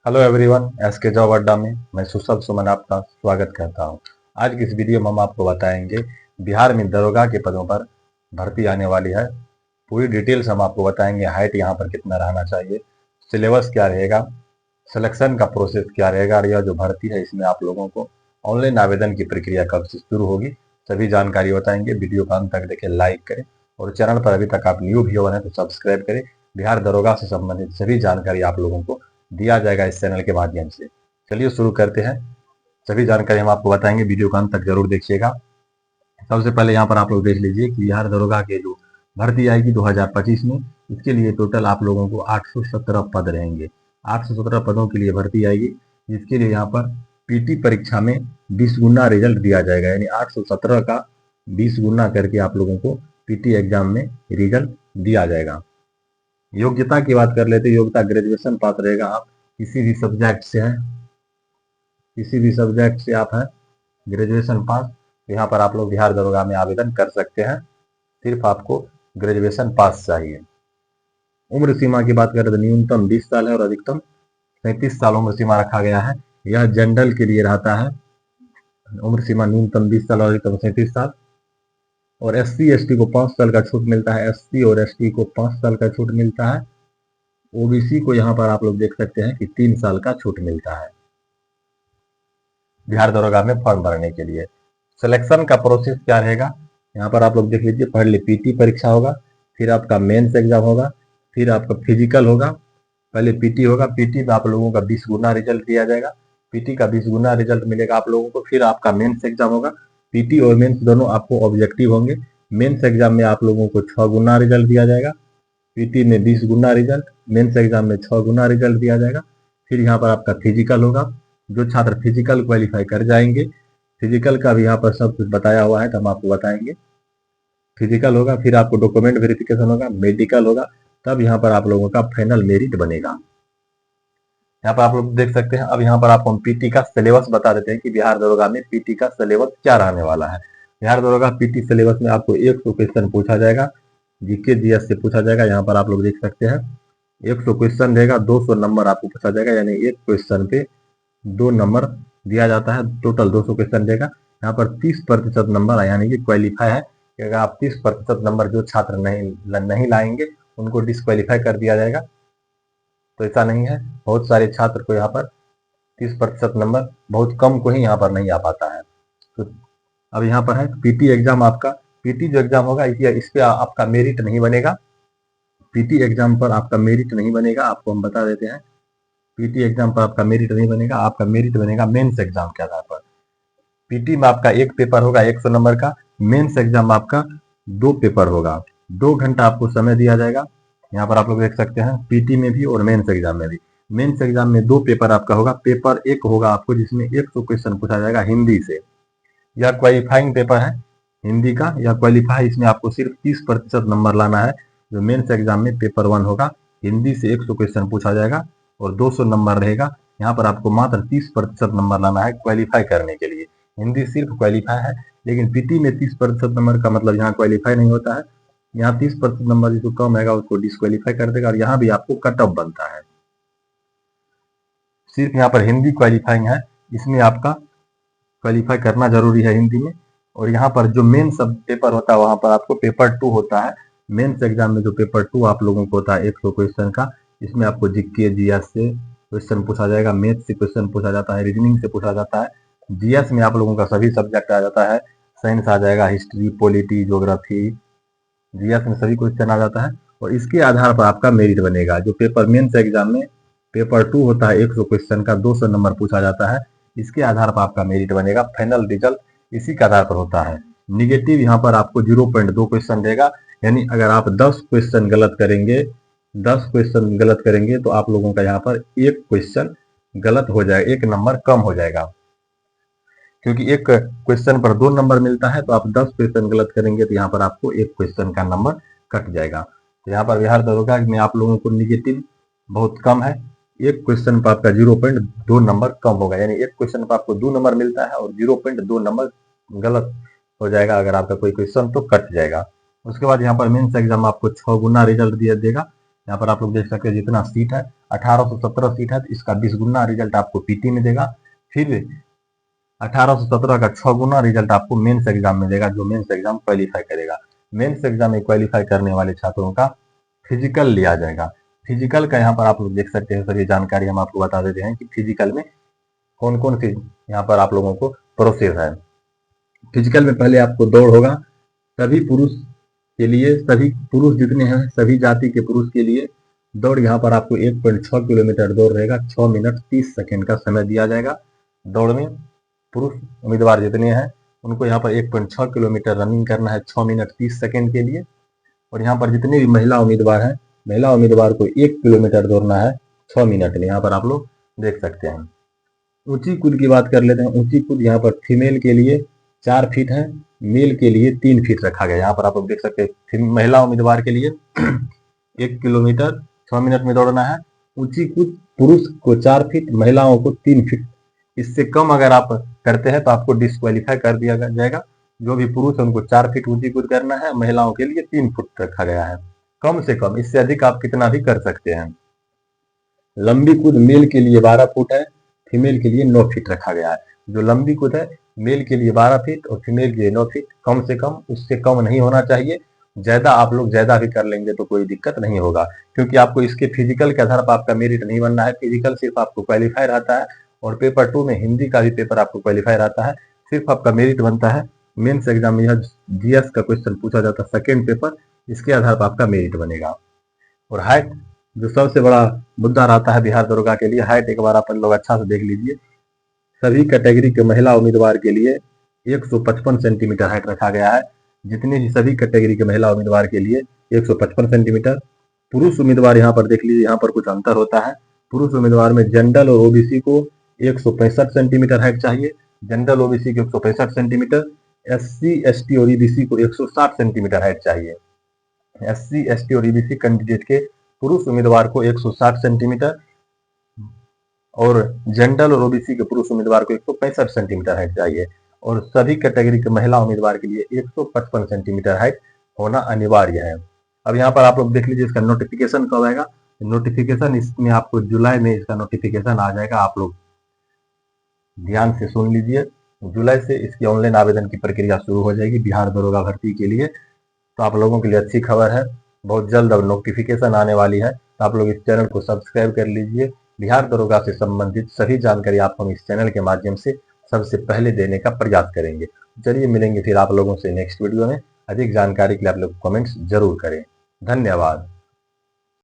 Hello everyone, SK job अड्डा में मैं सुशल सुमन आपका स्वागत करता हूं। आज की इस वीडियो में हम आपको बताएंगे बिहार में दरोगा के पदों पर भर्ती आने वाली है। पूरी डिटेल्स हम आपको बताएंगे। हाइट यहाँ पर कितना रहना चाहिए, सिलेबस क्या रहेगा, सिलेक्शन का प्रोसेस क्या रहेगा और यह जो भर्ती है इसमें आप लोगों को ऑनलाइन आवेदन की प्रक्रिया कब से शुरू होगी, सभी जानकारी बताएंगे। वीडियो को अंत तक देखें, लाइक करें और चैनल पर अभी तक आप न्यू व्यूअर हैं तो सब्सक्राइब करें। बिहार दरोगा से संबंधित सभी जानकारी आप लोगों को दिया जाएगा इस चैनल के माध्यम से। चलिए शुरू करते हैं। सभी जानकारी हम आपको बताएंगे, वीडियो को अंत तक जरूर देखिएगा। सबसे पहले यहाँ पर आप लोग देख लीजिए कि बिहार दरोगा के जो भर्ती आएगी 2025 में, इसके लिए टोटल आप लोगों को 817 पद रहेंगे। 817 पदों के लिए भर्ती आएगी, जिसके लिए यहाँ पर पीटी परीक्षा में 20 गुना रिजल्ट दिया जाएगा। यानी 817 का 20 गुना करके आप लोगों को पीटी एग्जाम में रिजल्ट दिया जाएगा। योग्यता की बात कर लेते हैं। योग्यता ग्रेजुएशन पास रहेगा। आप किसी भी सब्जेक्ट से हैं, किसी भी सब्जेक्ट से आप हैं ग्रेजुएशन पास, तो यहाँ पर आप लोग बिहार दरोगा में आवेदन कर सकते हैं। सिर्फ आपको ग्रेजुएशन पास चाहिए। उम्र सीमा की बात करें तो न्यूनतम 20 साल है और अधिकतम 37 साल उम्र सीमा रखा गया है। यह जनरल के लिए रहता है। उम्र सीमा न्यूनतम 20 साल और अधिकतम 37 साल। और SC ST को 5 साल का छूट मिलता है। SC और ST को 5 साल का छूट मिलता है। OBC को यहाँ पर आप लोग देख सकते हैं कि 3 साल का छूट मिलता है बिहार दरोगा में फॉर्म भरने के लिए। सिलेक्शन का प्रोसेस क्या रहेगा, यहाँ पर आप लोग देख लीजिए। पहले पीटी परीक्षा होगा, फिर आपका मेंस एग्जाम होगा, फिर आपका फिजिकल होगा। पहले पीटी होगा, पीटी में आप लोगों का 20 गुना रिजल्ट दिया जाएगा। पीटी का 20 गुना रिजल्ट मिलेगा आप लोगों को। फिर आपका मेंस एग्जाम होगा। पीटी और मेंस दोनों आपको ऑब्जेक्टिव होंगे। मेंस एग्जाम में आप लोगों को 6 गुना रिजल्ट दिया जाएगा। पीटी में 20 गुना रिजल्ट, मेंस एग्जाम में 6 गुना रिजल्ट दिया जाएगा। फिर यहाँ पर आपका फिजिकल होगा। जो छात्र फिजिकल क्वालिफाई कर जाएंगे, फिजिकल का भी यहाँ पर सब कुछ बताया हुआ है तो हम आपको बताएंगे। फिजिकल होगा, फिर आपको डॉक्यूमेंट वेरिफिकेशन होगा, मेडिकल होगा, तब यहाँ पर आप लोगों का फाइनल मेरिट बनेगा। यहाँ पर आप लोग देख सकते हैं। अब यहाँ पर आपको हम पीटी का सिलेबस बता देते हैं कि बिहार दरोगा में पीटी का सिलेबस क्या रहने वाला है। बिहार दरोगा पीटी सिलेबस में आपको 100 क्वेश्चन पूछा जाएगा। जीके जीएस से पूछा जाएगा। यहाँ पर आप लोग देख सकते हैं 100 क्वेश्चन रहेगा, 200 नंबर आपको पूछा जाएगा। यानी एक क्वेश्चन पे 2 नंबर दिया जाता है। टोटल 200 क्वेश्चन रहेगा। यहाँ पर 30% नंबर यानी कि क्वालिफाई है कि अगर आप 30% नंबर जो छात्र नहीं लाएंगे उनको डिस्क्वालीफाई कर दिया जाएगा। तो ऐसा नहीं है, बहुत सारे छात्र को यहाँ पर 30% नंबर, बहुत कम को ही यहाँ पर नहीं आ पाता है। तो अब यहाँ पर है पीटी एग्जाम। आपका पीटी जो एग्जाम होगा इस पे आपका मेरिट नहीं बनेगा। पीटी एग्जाम पर आपका मेरिट नहीं बनेगा। आपको हम बता देते हैं, पीटी एग्जाम पर आपका मेरिट नहीं बनेगा। आपका मेरिट बनेगा मेंस एग्जाम के आधार पर। पीटी में आपका एक पेपर होगा 100 नंबर का। मेंस एग्जाम आपका 2 पेपर होगा। 2 घंटा आपको समय दिया जाएगा। यहाँ पर आप लोग देख सकते हैं पीटी में भी और मेंस एग्जाम में भी। मेंस एग्जाम में 2 पेपर आपका होगा। पेपर 1 होगा आपको जिसमें 100 क्वेश्चन पूछा जाएगा हिंदी से। यह क्वालिफाइंग पेपर है हिंदी का। यह क्वालिफाई, इसमें आपको सिर्फ 30% नंबर लाना है। जो मेंस एग्जाम में पेपर 1 होगा, हिंदी से 100 क्वेश्चन पूछा जाएगा और 200 नंबर रहेगा। यहाँ पर आपको मात्र 30% नंबर लाना है क्वालिफाई करने के लिए। हिंदी सिर्फ क्वालिफाई है, लेकिन पीटी में 30% नंबर का मतलब यहाँ क्वालिफाई नहीं होता है। यहाँ 30% नंबर जिसको कम आएगा उसको डिस्क्वालीफाई कर देगा और यहाँ भी आपको कट ऑफ बनता है। सिर्फ यहाँ पर हिंदी क्वालिफाइंग है, इसमें आपका क्वालिफाई करना जरूरी है हिंदी में। और यहाँ पर जो मेन सब पेपर होता है वहां पर आपको पेपर 2 होता है। मेंस एग्जाम में जो पेपर 2 आप लोगों को होता है 100 क्वेश्चन का, इसमें आपको जीके जीएस से क्वेश्चन पूछा जाएगा, मैथ से क्वेश्चन पूछा जाता है, रीजनिंग से पूछा जाता है। जीएस में आप लोगों का सभी सब्जेक्ट आ जाता है। साइंस आ जाएगा, हिस्ट्री, पॉलिटी, ज्योग्राफी, जीएस में सभी क्वेश्चन आ जाता है। और इसके आधार पर आपका मेरिट बनेगा। जो पेपर मेंस एग्जाम में पेपर 2 होता है 100 क्वेश्चन का, 200 नंबर पूछा जाता है, इसके आधार पर आपका मेरिट बनेगा। फाइनल रिजल्ट इसी के आधार पर होता है। निगेटिव यहाँ पर आपको 0.2 क्वेश्चन देगा। यानी अगर आप 10 क्वेश्चन गलत करेंगे, 10 क्वेश्चन गलत करेंगे तो आप लोगों का यहाँ पर एक क्वेश्चन गलत हो जाएगा, 1 नंबर कम हो जाएगा। क्योंकि एक क्वेश्चन पर 2 नंबर मिलता है, तो आप 10 क्वेश्चन गलत करेंगे तो यहाँ पर आपको एक क्वेश्चन का नंबर कट जाएगा। तो यहाँ पर बिहार दरोगा में आप लोगों को निगेटिव बहुत कम है। एक क्वेश्चन पर आपका 0.2 नंबर कम होगा। यानी एक क्वेश्चन पर आपको 2 नंबर मिलता है और 0.2 नंबर गलत हो जाएगा अगर आपका कोई क्वेश्चन तो कट जाएगा। उसके बाद यहाँ पर मेंस एग्जाम आपको 6 गुना रिजल्ट दिया देगा। यहाँ पर आप लोग देख सकते हैं जितना सीट है 1817 सीट है, तो इसका 20 गुना रिजल्ट आपको पीटी में देगा। फिर 1817 का 6 गुना रिजल्ट आपको मेंस एग्जाम में देगा, जो मेंस एग्जाम क्वालिफाई करेगा। मेंस एग्जाम में क्वालिफाई करने वाले छात्रों का फिजिकल लिया जाएगा। फिजिकल का यहाँ पर आप लोग देख सकते हैं, सर ये जानकारी हम आपको बता देते हैं कि फिजिकल में कौन कौन सी यहाँ पर आप लोगों को प्रोसेस है। फिजिकल में पहले आपको दौड़ होगा, सभी पुरुष के लिए, सभी पुरुष जितने हैं सभी जाति के पुरुष के लिए दौड़ यहाँ पर आपको 1.6 किलोमीटर दौड़ रहेगा। 6 मिनट 30 सेकेंड का समय दिया जाएगा। दौड़ में पुरुष उम्मीदवार जितने हैं उनको यहाँ पर 1.6 किलोमीटर रनिंग करना है 6 मिनट 30 सेकेंड के लिए। और यहाँ पर जितने भी महिला उम्मीदवार हैं, महिला उम्मीदवार को 1 किलोमीटर दौड़ना है 6 मिनट में। यहाँ पर आप लोग देख सकते हैं। ऊंची कूद की बात कर लेते हैं। ऊंची कूद यहाँ पर फीमेल के लिए 4 फीट है, मेल के लिए 3 फीट रखा गया। यहाँ पर आप लोग देख सकते हैं महिला उम्मीदवार के लिए 1 किलोमीटर 6 मिनट में दौड़ना है। ऊंची कूद पुरुष को 4 फीट, महिलाओं को 3 फीट। इससे कम अगर आप करते हैं तो आपको डिस्क्वालीफाई कर दिया जाएगा। जो भी पुरुष है उनको 4 फीट ऊंची कूद करना है, महिलाओं के लिए 3 फुट रखा गया है कम से कम। इससे अधिक आप कितना भी कर सकते हैं। लंबी कूद मेल के लिए 12 फुट है, फीमेल के लिए 9 फीट रखा गया है। जो लंबी कूद है मेल के लिए 12 फीट और फीमेल के लिए 9 फीट, कम से कम, उससे कम नहीं होना चाहिए। ज्यादा आप लोग ज्यादा भी कर लेंगे तो कोई दिक्कत नहीं होगा, क्योंकि आपको इसके फिजिकल के आधार पर आपका मेरिट नहीं बनना है। फिजिकल सिर्फ आपको क्वालिफाई रहता है, और पेपर 2 में हिंदी का भी पेपर आपको क्वालिफाई रहता है। सिर्फ आपका मेरिट बनता है। मेंस एग्जाम में यह जीएस का क्वेश्चन पूछा जाता है सेकेंड पेपर, इसके आधार पर आपका मेरिट बनेगा। और हाइट जो सबसे बड़ा मुद्दा रहता है बिहार दरोगा के लिए, हाइट एक बार अपन लोग अच्छा से देख लीजिए। सभी कैटेगरी के महिला उम्मीदवार के लिए 155 सेंटीमीटर हाइट रखा गया है। जितने भी सभी कैटेगरी के महिला उम्मीदवार के लिए 155 सेंटीमीटर। पुरुष उम्मीदवार यहाँ पर देख लीजिए, यहाँ पर कुछ अंतर होता है। पुरुष उम्मीदवार में जनरल और ओबीसी को 165 सेंटीमीटर हाइट चाहिए, जनरल ओबीसी को 165 सेंटीमीटर। एससी एसटी और ईबीसी को 160 सेंटीमीटर हाइट चाहिए। एससी एसटी और ईबीसी कैंडिडेट के पुरुष उम्मीदवार को 160 सेंटीमीटर और जनरल और ओबीसी के पुरुष उम्मीदवार को 165 सेंटीमीटर हाइट चाहिए। और सभी कैटेगरी के महिला उम्मीदवार के लिए 155 सेंटीमीटर हाइट होना अनिवार्य है। अब यहाँ पर आप लोग देख लीजिए इसका नोटिफिकेशन कब आएगा। नोटिफिकेशन इसमें आपको जुलाई में इसका नोटिफिकेशन आ जाएगा। आप लोग ध्यान से सुन लीजिए, जुलाई से इसकी ऑनलाइन आवेदन की प्रक्रिया शुरू हो जाएगी बिहार दरोगा भर्ती के लिए। तो आप लोगों के लिए अच्छी खबर है, बहुत जल्द अब नोटिफिकेशन आने वाली है। तो आप लोग इस चैनल को सब्सक्राइब कर लीजिए। बिहार दरोगा से संबंधित सभी जानकारी आपको हम इस चैनल के माध्यम से सबसे पहले देने का प्रयास करेंगे। चलिए मिलेंगे फिर आप लोगों से नेक्स्ट वीडियो में। अधिक जानकारी के लिए आप लोग कमेंट्स जरूर करें। धन्यवाद।